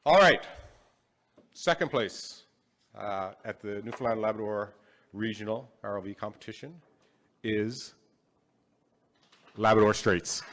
All right, second place at the Newfoundland Labrador Regional ROV competition is Labrador Straits.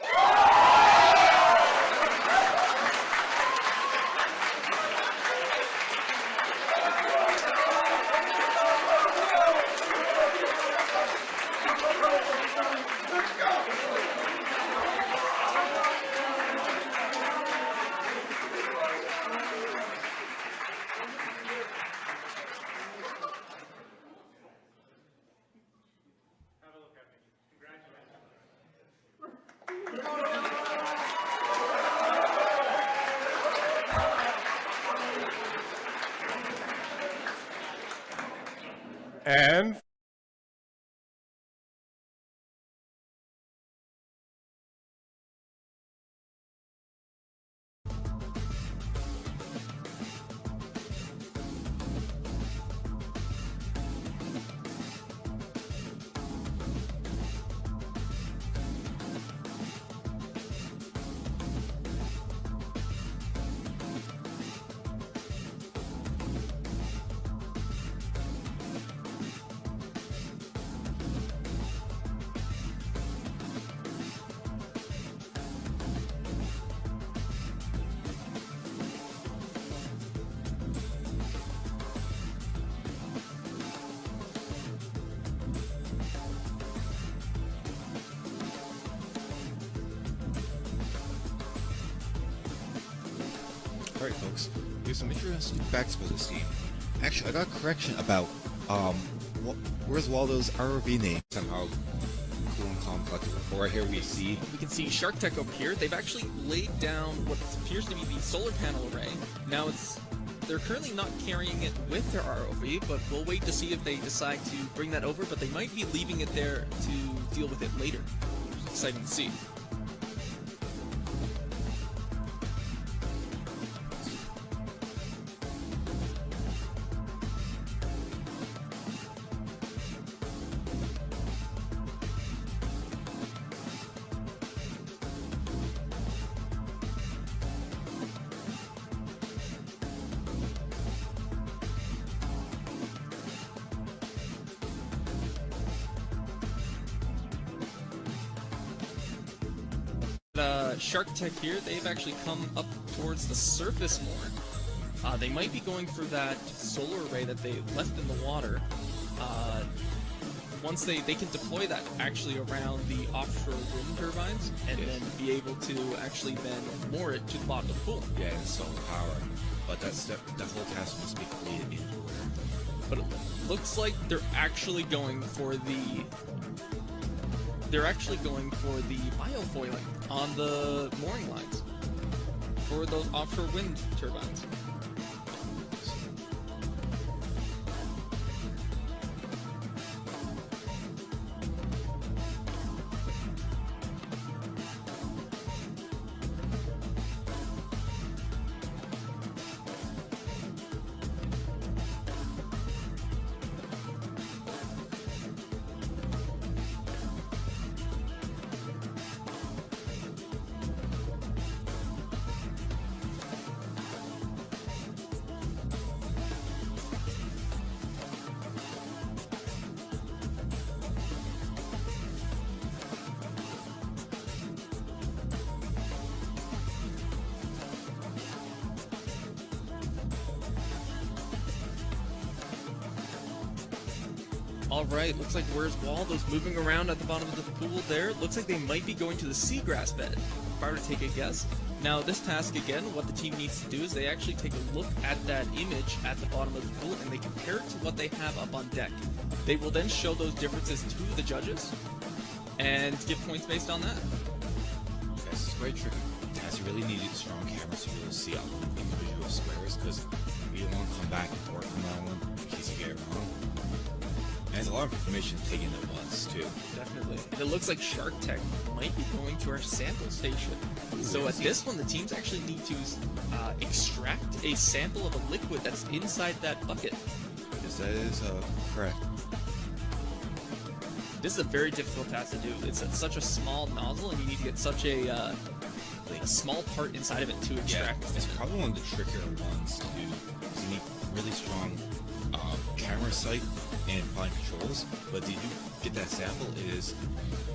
Alright folks, here's some interesting facts for this team. Actually, I got a correction about, where's Waldo's ROV name? Somehow cool and calm collected. Right here we can see Shark Tech over here. They've actually laid down what appears to be the solar panel array. Now they're currently not carrying it with their ROV, but we'll wait to see if they decide to bring that over, but they might be leaving it there to deal with it later. Exciting to see. Shark Tech here, they've actually come up towards the surface more. They might be going for that solar array that they left in the water. Once they can deploy that actually around the offshore wind turbines, and then be able to actually then moor it to the bottom of the pool. Yeah, and solar power. But that whole task must be completed in order. But it looks like they're actually going for the biofoiling on the mooring lines for those offshore wind turbines. Alright, looks like where's Waldo's moving around at the bottom of the pool there. Looks like they might be going to the seagrass bed, if I were to take a guess. Now this task again, what the team needs to do is they actually take a look at that image at the bottom of the pool and they compare it to what they have up on deck. They will then show those differences to the judges and give points based on that. This is very tricky. Tassie really needed strong cameras to really see out individual squares because we don't want to come back and forth from that one in case you get it wrong. And there's a lot of information taken at once, too. Definitely. And it looks like Shark Tech might be going to our sample station. So at this one, the teams actually need to extract a sample of a liquid that's inside that bucket. Yes, that is correct. This is a very difficult task to do. It's such a small nozzle, and you need to get such a small part inside of it to extract. Yeah, it's probably one of the trickier ones to do. You need really strong camera sight and fine controls, but if you get that sample, it is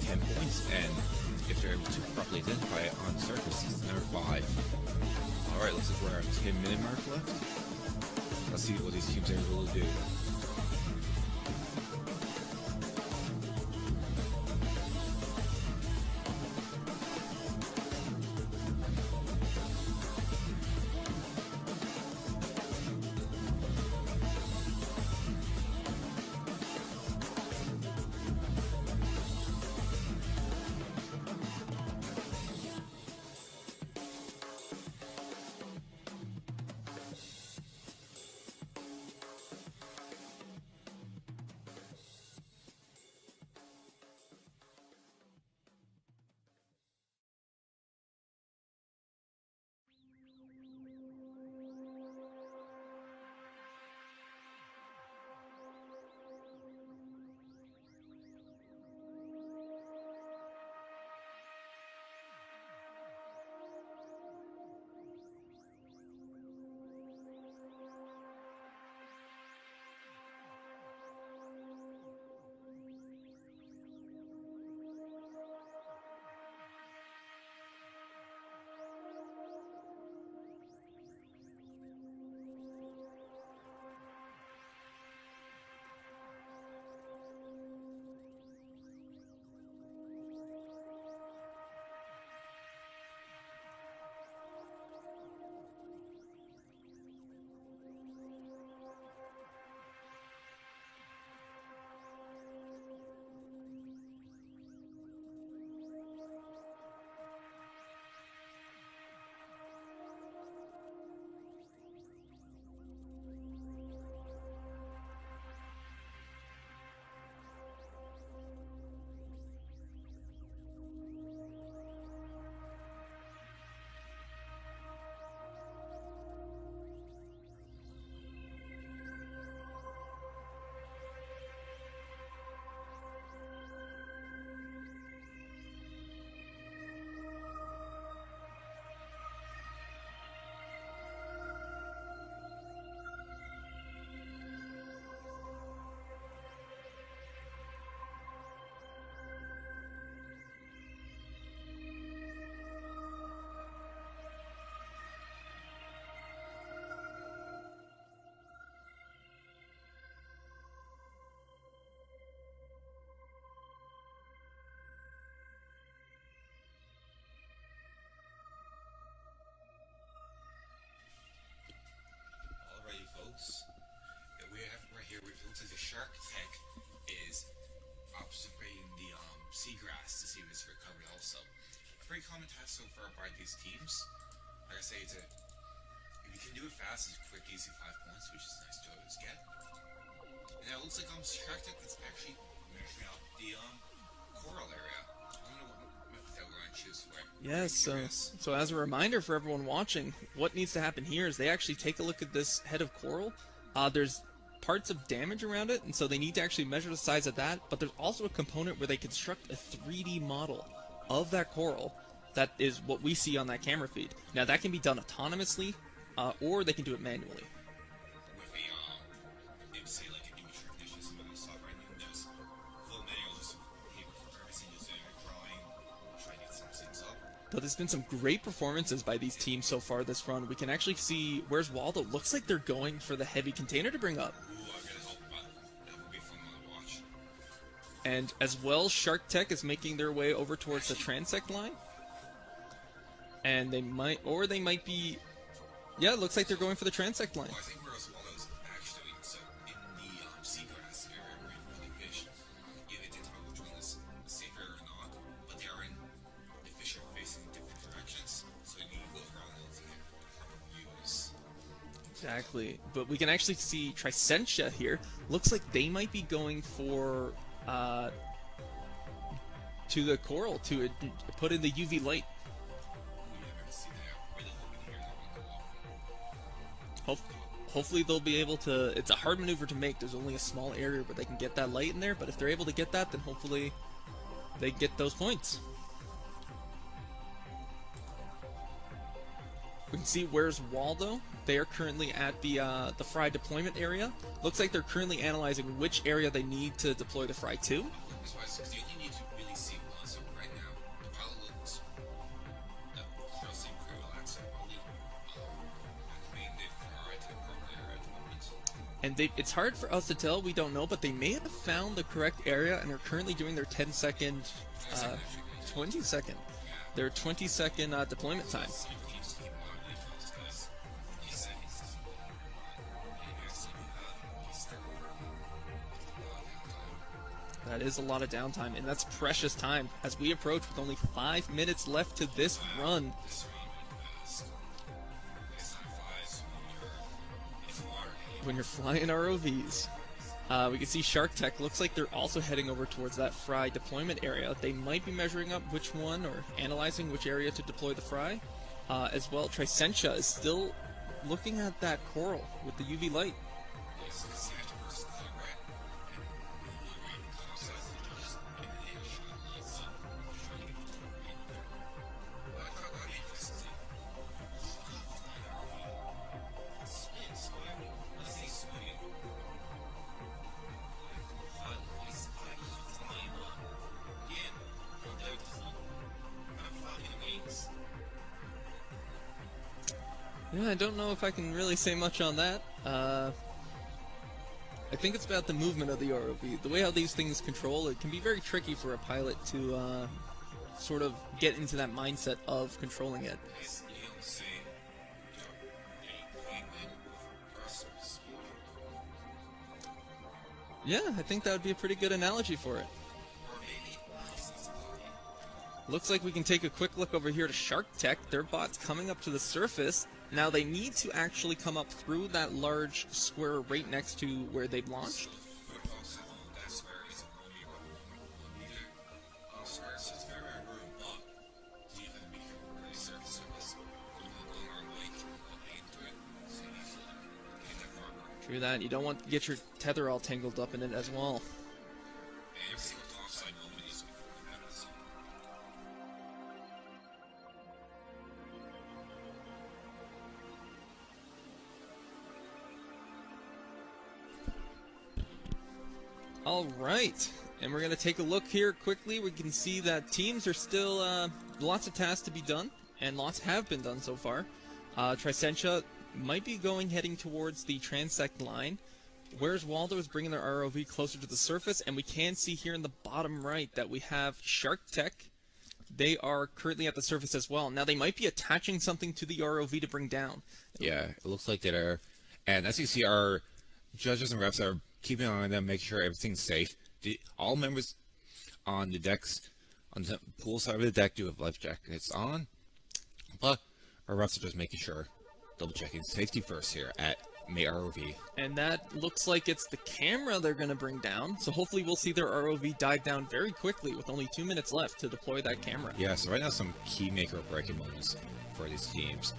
10 points, and if they're able to properly identify it on the surface, it's another 5. Alright, looks like we're at 10-minute mark left. Let's see what these teams are able to do. pretty common task so far by these teams. Like I say, if you can do it fast, it's quick, easy 5 points, which is nice to always get. And now it looks like Shark Tech is actually measuring out the coral area. I don't know what method we're going to choose for it. Yes, so as a reminder for everyone watching, what needs to happen here is they actually take a look at this head of coral. There's parts of damage around it, and so they need to actually measure the size of that, but there's also a component where they construct a 3D model of that coral. That is what we see on that camera feed. Now that can be done autonomously, or they can do it manually. With a, say like an image recognition, some of the software, and there's full manuals for every single drawing, try to get some things up. But there's been some great performances by these teams so far this run. We can actually see, where's Waldo? Looks like they're going for the heavy container to bring up. Ooh, I really hope that would be fun to watch. And as well, Shark Tech is making their way over towards the transect line. And they might be, yeah, it looks like they're going for the transect line. Well, I think whereas Waldo's actually in the seagrass area where you really fish. Yeah, they did talk which one is safe area or not, but they are the fish are facing different directions, so you need to go around those to get proper views. Exactly. But we can actually see Tricentia here. Looks like they might be going for to the coral to put in the UV light. Hopefully they'll be able to. It's a hard maneuver to make. There's only a small area where they can get that light in there, but if they're able to get that, then hopefully they get those points. We can see where's Waldo. They are currently at the fry deployment area. Looks like they're currently analyzing which area they need to deploy the fry to. That's why because you only need to really see one. So right now, the pilot looks seem pretty relaxed. So probably activating the fry to the appropriate area at the moment. And it's hard for us to tell. We don't know, but they may have found the correct area and are currently doing their 10-second, 20-second, their 20-second deployment time. That is a lot of downtime, and that's precious time as we approach with only 5 minutes left to this run. When you're flying ROVs. We can see Shark Tech looks like they're also heading over towards that fry deployment area. They might be measuring up which one or analyzing which area to deploy the fry. As well, Tricentia is still looking at that coral with the UV light. Yeah, I don't know if I can really say much on that. I think it's about the movement of the ROV. The way how these things control, it can be very tricky for a pilot to sort of get into that mindset of controlling it. Yeah, I think that would be a pretty good analogy for it. Looks like we can take a quick look over here to Shark Tech. Their bot's coming up to the surface. Now they need to actually come up through that large square right next to where they've launched. True that. You don't want to get your tether all tangled up in it as well. All right, and we're going to take a look here quickly. We can see that teams are still lots of tasks to be done, and lots have been done so far. Tricentia might be heading towards the transect line. Where's Waldo is bringing their ROV closer to the surface, and we can see here in the bottom right that we have Shark Tech. They are currently at the surface as well. Now they might be attaching something to the ROV to bring down. Yeah, it looks like they are. And as you see, our judges and refs are keeping an eye on them, make sure everything's safe. All members on the decks on the pool side of the deck do have life jackets on, but our refs are just making sure, double checking safety first here at MATE ROV. And that looks like it's the camera they're going to bring down, so hopefully we'll see their ROV dive down very quickly with only 2 minutes left to deploy that camera. Yeah, so right now some key maker breaking moments for these teams.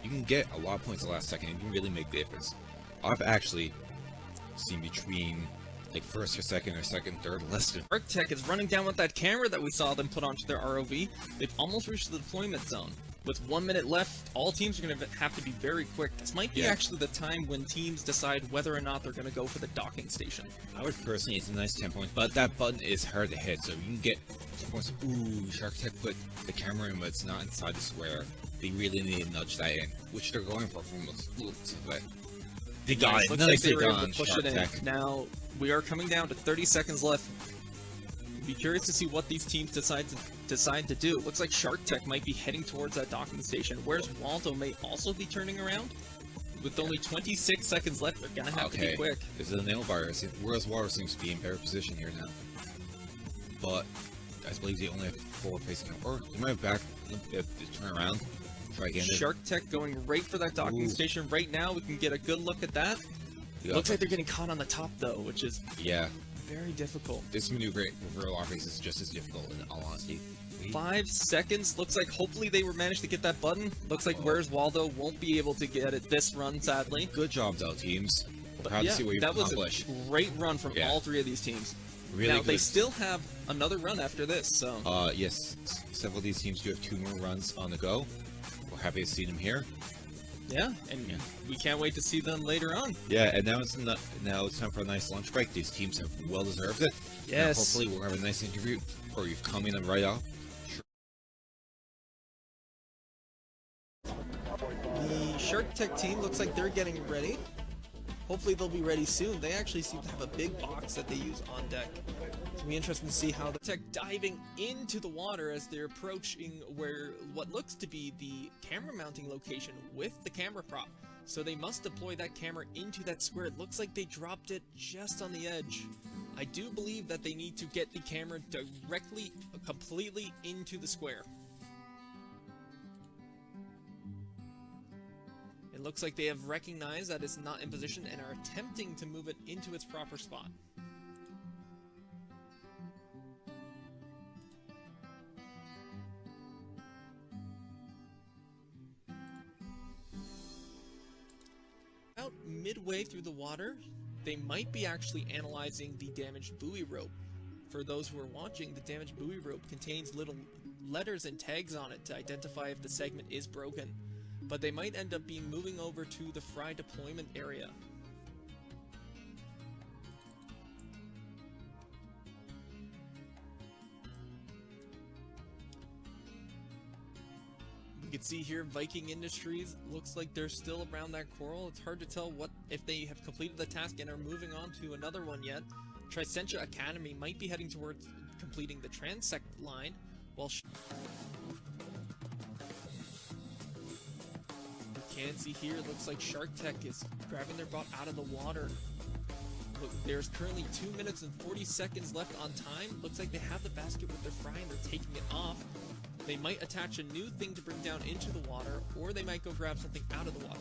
You can get a lot of points the last second and you can really make the difference. I've actually seen between like first or second, third, less than. Shark Tech is running down with that camera that we saw them put onto their ROV. They've almost reached the deployment zone. With 1 minute left, all teams are going to have to be very quick. This might be actually the time when teams decide whether or not they're going to go for the docking station. I would personally, it's a nice 10 points, but that button is hard to hit, so you can get 10 points. Ooh, Shark Tech put the camera in, but it's not inside the square. They really need to nudge that in, which they're going for from the looks of it. They got it. Looks like they were able done, to push Shark it in. Tech. Now, we are coming down to 30 seconds left. Be curious to see what these teams decide to do. Looks like Shark Tech might be heading towards that docking station. Whereas Waldo may also be turning around. With only 26 seconds left, they're gonna have to be quick. This is a nail virus. Whereas Water seems to be in better position here now. But I believe they only have 4 facing, or they might have back turn around. Try again. Shark Tech going right for that docking station right now. We can get a good look at that. Looks like they're getting caught on the top though, which is very difficult. This maneuver for Lock Race is just as difficult in all honesty. 5 seconds. Looks like hopefully they were managed to get that button. Looks like Where's Waldo won't be able to get it this run, sadly. Good job though, teams. Proud to see what you've accomplished. That was a great run from all 3 of these teams. Really now, good. they still have another run after this, so... yes. Several of these teams do have 2 more runs on the go. We're happy to see them here. Yeah, and we can't wait to see them later on. Yeah, and now it's time for a nice lunch break. These teams have well deserved it. Yes. Now hopefully we'll have a nice interview, or you're coming them right off. The Shark Tech team looks like they're getting ready. Hopefully they'll be ready soon. They actually seem to have a big box that they use on deck. It'll be interesting to see how the Tech diving into the water as they're approaching what looks to be the camera mounting location with the camera prop. So they must deploy that camera into that square. It looks like they dropped it just on the edge. I do believe that they need to get the camera directly, completely into the square. It looks like they have recognized that it's not in position and are attempting to move it into its proper spot. About midway through the water, they might be actually analyzing the damaged buoy rope. For those who are watching, the damaged buoy rope contains little letters and tags on it to identify if the segment is broken. But they might end up being moving over to the fry deployment area. We can see here Viking Industries looks like they're still around that coral. It's hard to tell if they have completed the task and are moving on to another one yet. Tricentia Academy might be heading towards completing the transect line, while can see here, it looks like Shark Tech is grabbing their bot out of the water. Look, there's currently 2 minutes and 40 seconds left on time. Looks like they have the basket with their fry and they're taking it off. They might attach a new thing to bring down into the water, or they might go grab something out of the water.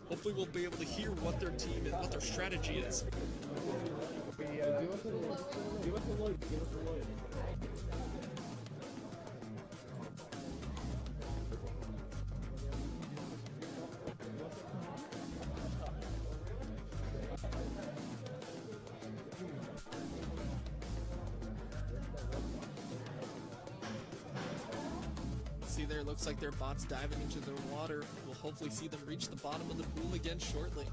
Hopefully we'll be able to hear what their team and what their strategy is. See there, looks like their bot's diving into the water. We'll hopefully see them reach the bottom of the pool again shortly.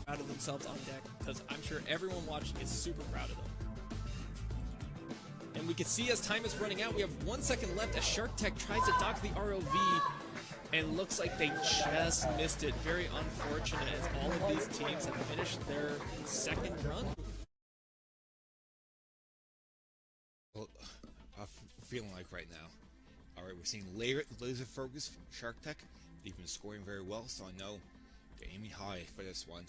Proud of themselves on deck, because I'm sure everyone watching is super proud of them. And we can see as time is running out, we have 1 second left as Shark Tech tries to dock the ROV, and looks like they just missed it. Very unfortunate as all of these teams have finished their second run. Well, I'm feeling like right now. Alright, we're seeing laser focus from Shark Tech. They've been scoring very well, so I know they're aiming high for this one.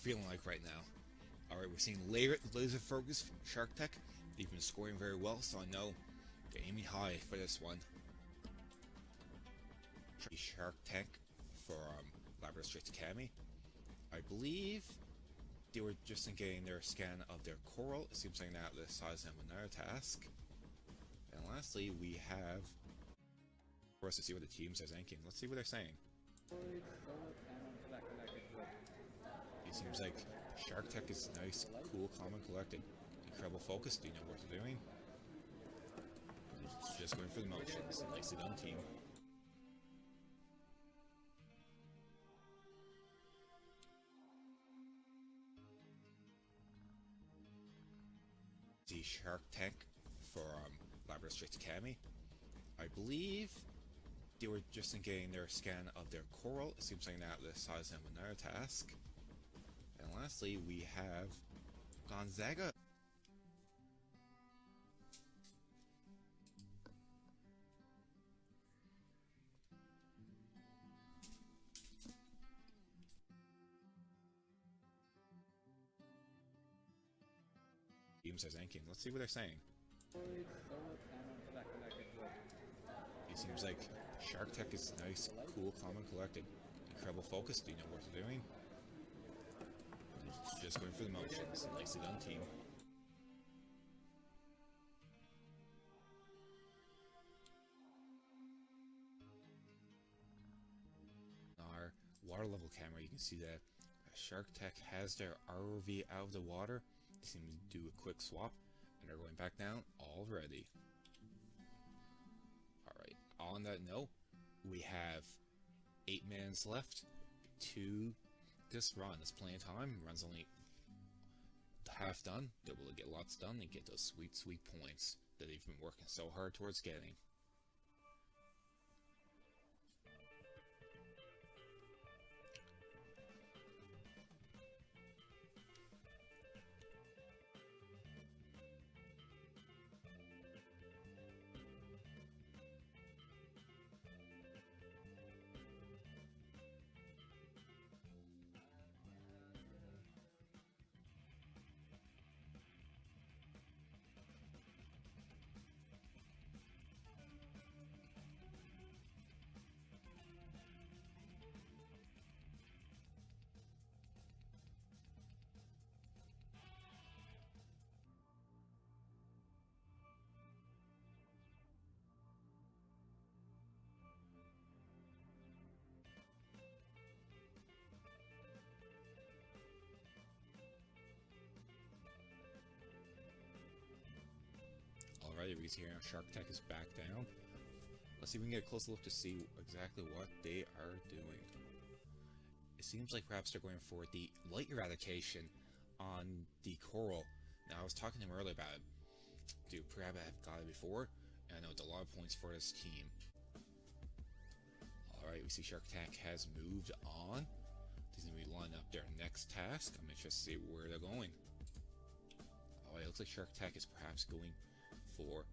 feeling like right now. Alright, we're seeing laser focus from Shark Tech. They've been scoring very well, so I know they're aiming high for this one. Shark Tech from Labrador Straits Academy. I believe they were just getting their scan of their coral. It seems like now this size them another task. And lastly, we have for us to see what the teams are thinking. Let's see what they're saying. It seems like Shark Tech is nice, cool, calm, and collected. Incredible focus. Do you know what they're doing? It's just going for the motions. Nicely done, team. The Shark Tech from Labrador Straits Academy. I believe they were just getting their scan of their coral. It seems like now this size them another task. And lastly, we have Gonzaga. Teams are thinking. Let's see what they're saying. It seems like Shark Tech is nice, cool, calm, and collected. Incredible focus. Do you know what they're doing? It's just going for the motions. Nicely done, team. Our water level camera, you can see that Shark Tech has their ROV out of the water. They seem to do a quick swap, and they're going back down already. Alright, on that note, we have 8 minutes left to this run. There's plenty of time. Run's only half done. They're able to get lots done and get those sweet, sweet points that they've been working so hard towards getting. Alright, we see here Shark Tech is back down. Let's see if we can get a close look to see exactly what they are doing. It seems like perhaps they're going for the light eradication on the coral. Now, I was talking to him earlier about it. Dude, perhaps I've got it before, and I know it's a lot of points for this team. Alright, we see Shark Tech has moved on. They're going to be lining up their next task. I'm interested to see where they're going. Alright, it looks like Shark Tech is perhaps going for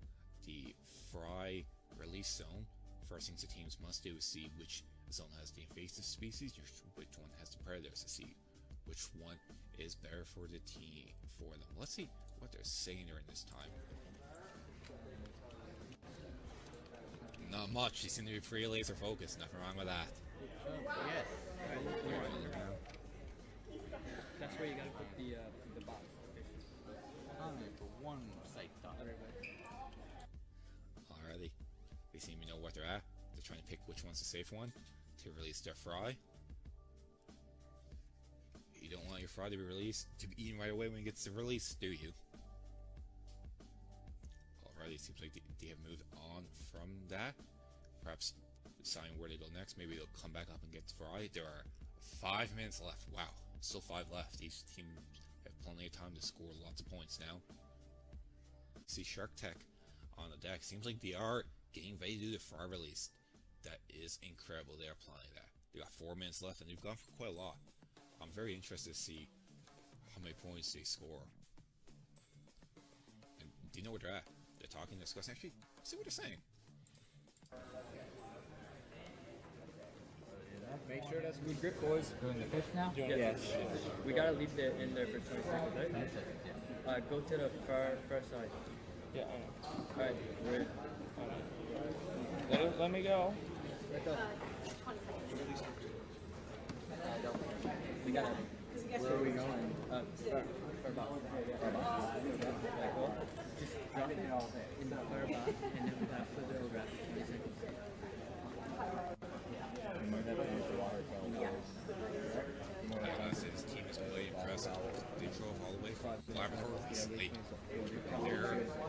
the fry release zone. First things the teams must do is see which zone has the invasive species, which one has the predators, to see which one is better for the team for them. Let's see what they're saying during this time. Not much. They seem to be pretty laser focused. Nothing wrong with that. Yes. That's where you gotta put the box. Only for one site dot. Alrighty. They seem to know what they're at. They're trying to pick which one's the safe one to release their fry. You don't want your fry to be released, to be eaten right away when it gets released, do you? Alrighty, seems like they have moved on from that. Perhaps deciding where to go next. Maybe they'll come back up and get the fry. There are 5 minutes left. Wow, still 5 left. Each team have plenty of time to score lots of points now. See Shark Tech on the deck. Seems like they are getting ready to do the fry release. That is incredible. They are planning that. They got 4 minutes left and they've gone for quite a lot. I'm very interested to see how many points they score. And do you know where they're at? They're talking, discussing. Actually, see what they're saying. Make sure that's a good grip, boys. Doing the fish now? Yes. We gotta leave it in there for 20 seconds, right? 10 seconds, yeah. Go to the far side. Yeah, I know. Alright, we're Let me go. let go. We gotta. Where are we going? Far back. Yeah, go. Just drop it in the far back, and then we gotta flip it over after 20 seconds. I gotta say, this team is really impressive. They drove all the way from Labrador recently.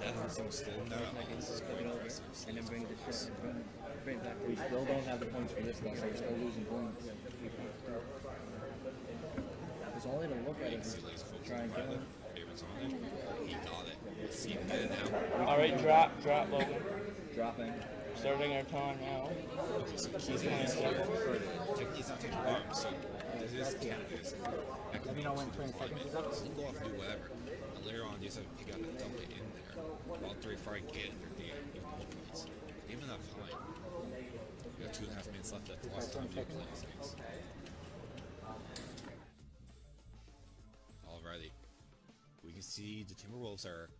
That doesn't slow them down at all. This is quite impressive. And then bring the ship and bring it back. We still don't have the points for this though, so we're still losing points. There's only to look at it. See laser focus Try on and the get pilot. him. David's on it. He got it. See him get it now. All right, drop, Logan. Dropping. Starting our time now. So he's in his technically he's not taking long, so this is count this. Let me know when 20 seconds is up. So go off and do whatever. And later on, you just have to pick up and dump it in there. While 35 get it, they're even more points. Even that fine. We got 2.5 minutes left. That's the last time we play these things. Alrighty. We can see the Timberwolves are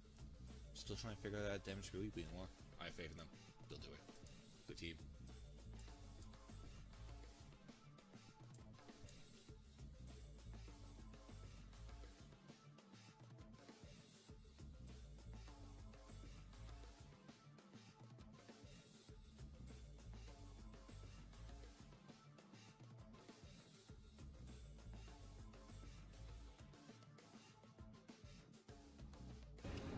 still trying to figure out that damage buoy. We know what? I have faith in them. They'll do it. Good team.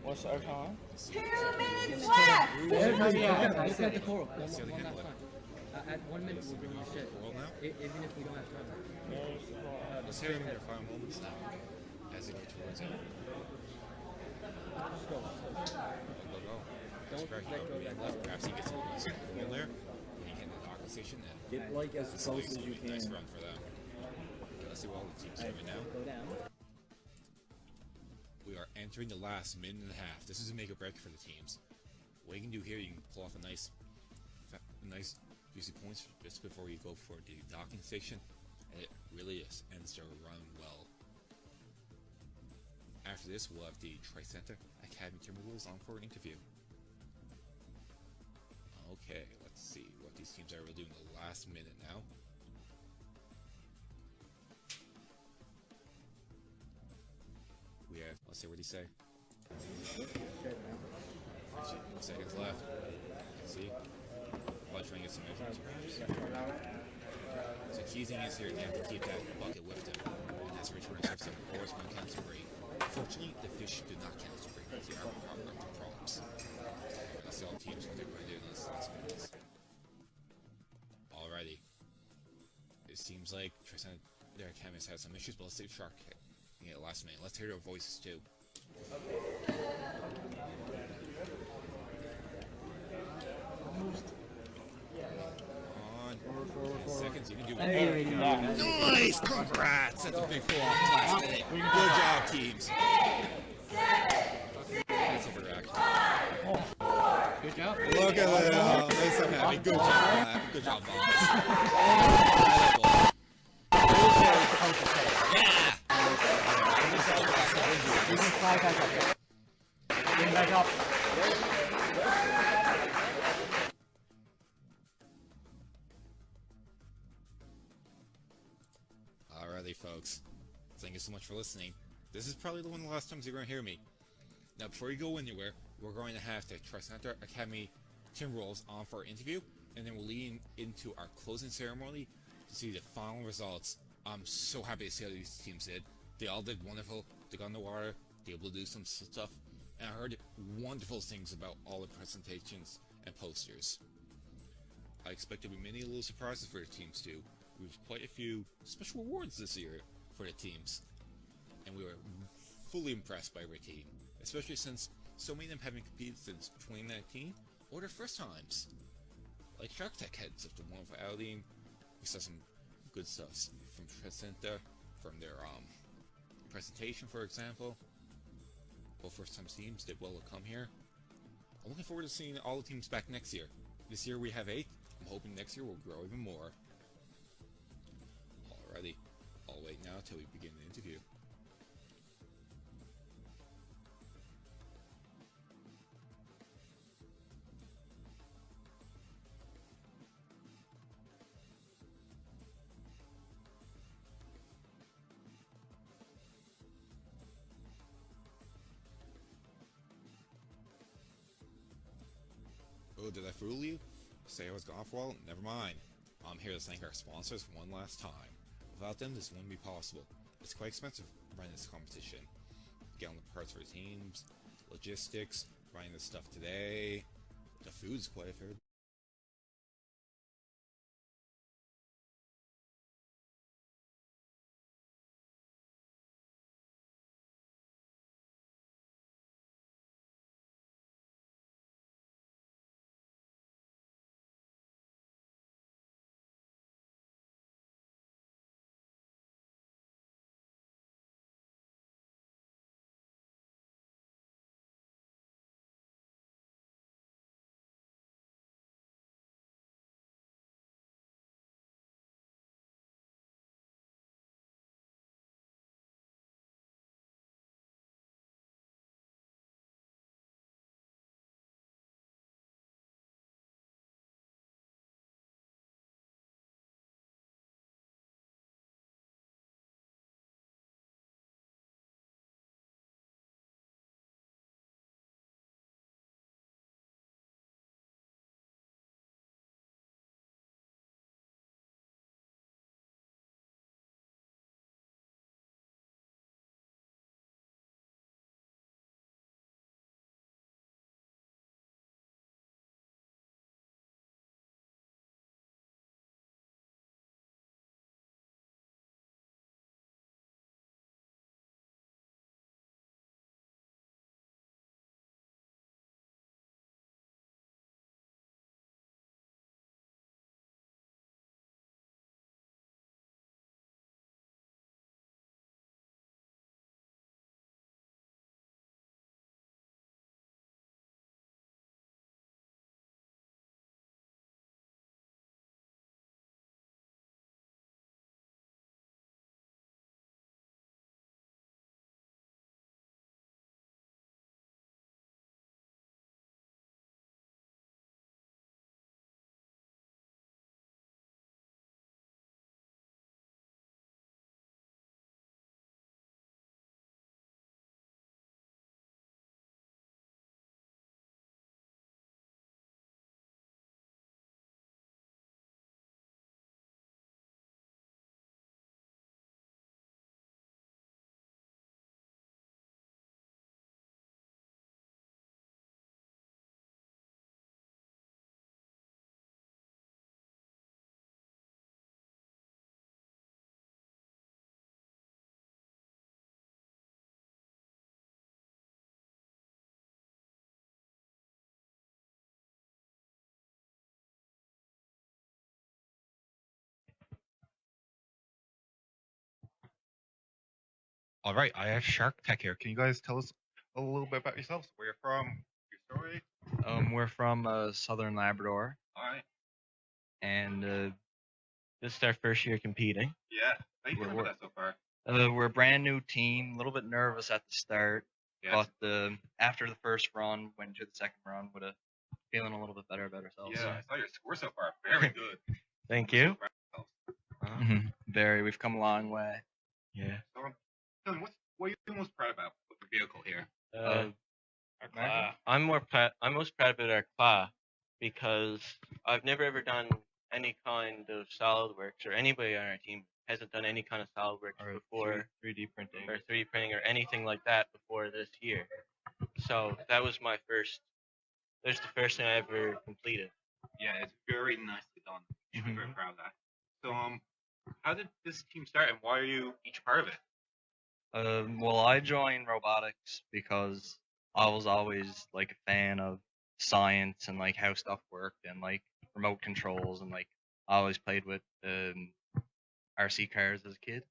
What's our time? 2 minutes left! Look at the coral. One See how they last handle it. time. At 1 minute, we'll bring the ship. Roll now? Even if we don't have time. Let's hear them in their final moments now. As they go towards it. Just go. Go, go. Don't Scratch let out go the that left. Perhaps he gets a cool there. And he can the docking station. And Get like as this close is as you a nice can. run for them. Okay, let's see what all the teams are doing now. Go down. We are entering the last minute and a half. This is a make or break for the teams. What you can do here, you can pull off a nice juicy points just before you go for the docking station, and it really is ends their run well. After this, we'll have the Tri-Center Academy Timberwolves on for an interview. Okay, let's see what these teams are doing in the last minute now. We have, let's see what he say. 15 seconds left. Let's see. Probably trying to get some measurements. So key thing is here, you have to keep that bucket with them. And that's where you're going to have or it's going to cancel break. Fortunately, the fish do not cancel break because they are up to problems. Let's see all teams what they're going to do in this last minutes. Alrighty. It seems like their academy has some issues, but let's see Shark Tech. Yeah, last minute. Let's hear their voices too. On. Seconds, you can do it. Nice! Congrats! That's a big pull off last minute. Good job, teams. That's overaction. Good job. Look at that. Makes them happy. Good job. Good job, boss. Yeah! You can fly back up. Bring back up. Alrighty, folks. Thank you so much for listening. This is probably one of the last times you're going to hear me. Now, before you go anywhere, we're going to have the Tri-Center Academy Timberwolves on for our interview, and then we'll lead into our closing ceremony to see the final results. I'm so happy to see how these teams did. They all did wonderful. They got in the water, they were able to do some stuff, and I heard wonderful things about all the presentations and posters. I expect there will be many little surprises for the teams too. We have quite a few special awards this year for the teams, and we were fully impressed by every team, especially since so many of them haven't competed since 2019 or their first times. Like Shark Tech had such a wonderful outing. We saw some good stuff from Tri-Center, from their presentation, for example. Both first-time teams did well to come here. I'm looking forward to seeing all the teams back next year. This year we have 8. I'm hoping next year we'll grow even more. now until we begin the interview. Oh, did I fool you? Say I was gone for a while? Never mind. I'm here to thank our sponsors one last time. Without them, this wouldn't be possible. It's quite expensive running this competition. Getting the parts for teams, logistics, running this stuff today. The food's quite fair. All right, I have Shark Tech here. Can you guys tell us a little bit about yourselves? Where you're from, your story? We're from Southern Labrador, All right. and This is our first year competing. Yeah. How you feeling We're- about that so far? we're a brand new team. A little bit nervous at the start, Yes. but after the first run, went to the second run with a feeling a little bit better about ourselves. Yeah, I saw your score so far. Very good. Thank So you. proud of yourselves. Mhm. Very. We've come a long way. Yeah. So, Dylan, what are you most proud about with the vehicle here? Our class. I'm most proud about our class because I've never ever done any kind of SolidWorks, or anybody on our team hasn't done any kind of SolidWorks before, 3D printing. or 3D printing or anything like that before this year. So that was my first. That's the first thing I ever completed. Yeah, it's very nicely done. I'm very proud of that. So, how did this team start, and why are you each part of it? Well, I joined robotics because I was always like a fan of science and like how stuff worked and like remote controls, and like I always played with RC cars as a kid.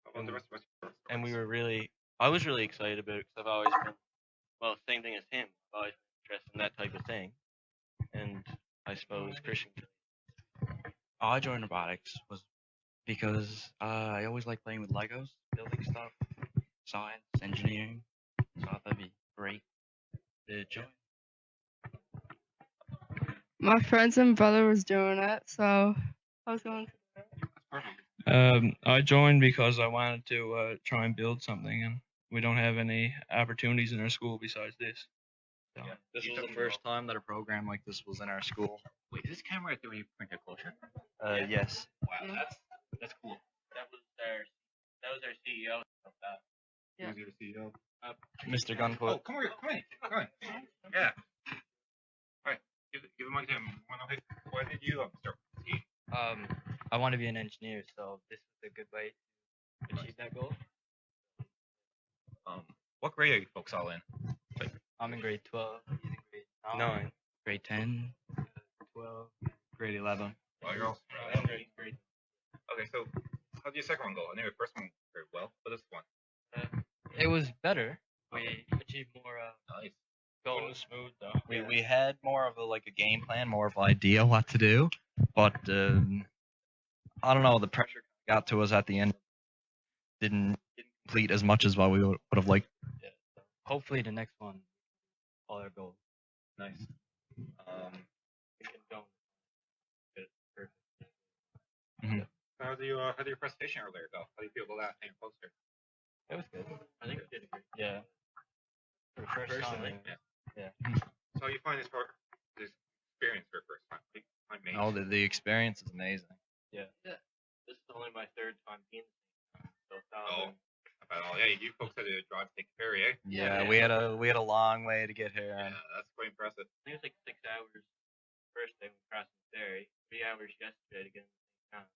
How about the rest of us? And I was really excited about it because I've always been, well, same thing as him. I've always been interested in that type of thing. And I suppose Christian. I joined robotics was Because I always like playing with Legos, building stuff, science, engineering. So I thought that'd be great to join. My friends and brother was doing it, so I was going. I joined because I wanted to try and build something, and we don't have any opportunities in our school besides this. So. Yeah, this was the first time that a program like this was in our school. Wait, this camera do we point it closer? Yes. Wow, that's cool. That was our CEO. Yeah. Who's your CEO? Mr. Gunput. Oh, come on. Yeah. All right, give the mic to him. Why did you start with the team? I want to be an engineer, so this is a good way to achieve that goal. What grade are you folks all in? I'm in grade 12. He's in grade 9. Grade 10. 12. Grade 11. Oh, you're all grade. Okay, so how did your second one go? I knew your first one very well, but this one. It was better. We achieved more Nice. goals. Smooth though. We had more of a game plan, more of an idea what to do, but I don't know, the pressure got to us at the end. Didn't complete as much as what we would have liked. Hopefully the next one, all our goals. Nice. We can go. How did your presentation earlier go? How do you feel about that and your poster? It was good. I think we did good. Yeah. For the first time. Yeah. So you find this experience for the first time? Oh, the experience is amazing. This is only my 3rd time being so Oh, yeah, you folks had to drive to take the ferry, eh? Yeah, we had a long way to get here. Yeah, that's quite impressive. I think it was like 6 hours first day we crossed the ferry, 3 hours yesterday to get in the town.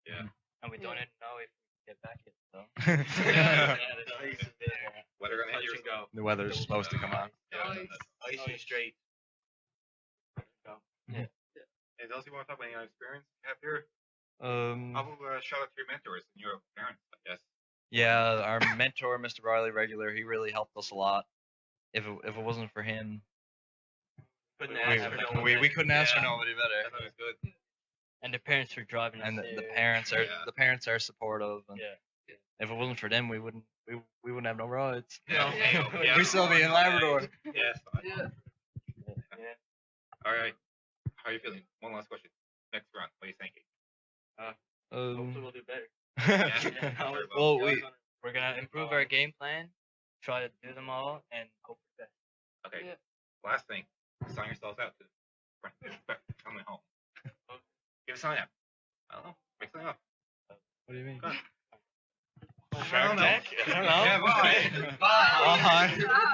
Yeah. And we don't even know if we can get back yet, so. The ice is there. Weather gonna hit Touch you. and go. The weather's supposed to come on. Ice and straight. Go. Anything else you want to talk about? Any experience you have here? Um, I'll shout out to your mentors and your parents, I guess. Yeah, our mentor, Mr. Riley Regular, he really helped us a lot. If it wasn't for him, Couldn't ask for no one we better. couldn't ask for nobody That better. was good. And the parents for driving us And there. the parents are supportive. And Yeah. if it wasn't for them, we wouldn't have no rides. Yeah. We'd still be in Labrador. Yes. Yeah. All right. How are you feeling? One last question. Next round. What are you thinking? Hopefully we'll do better. Well, We're gonna improve our game plan, try to do them all, and hope for the best. Okay. Yeah. Last thing. Sign yourselves out to coming home. Give a sign out. I don't know. Make something up. What do you mean? Go on. Shark Tech? I don't know. Yeah, bye. Bye.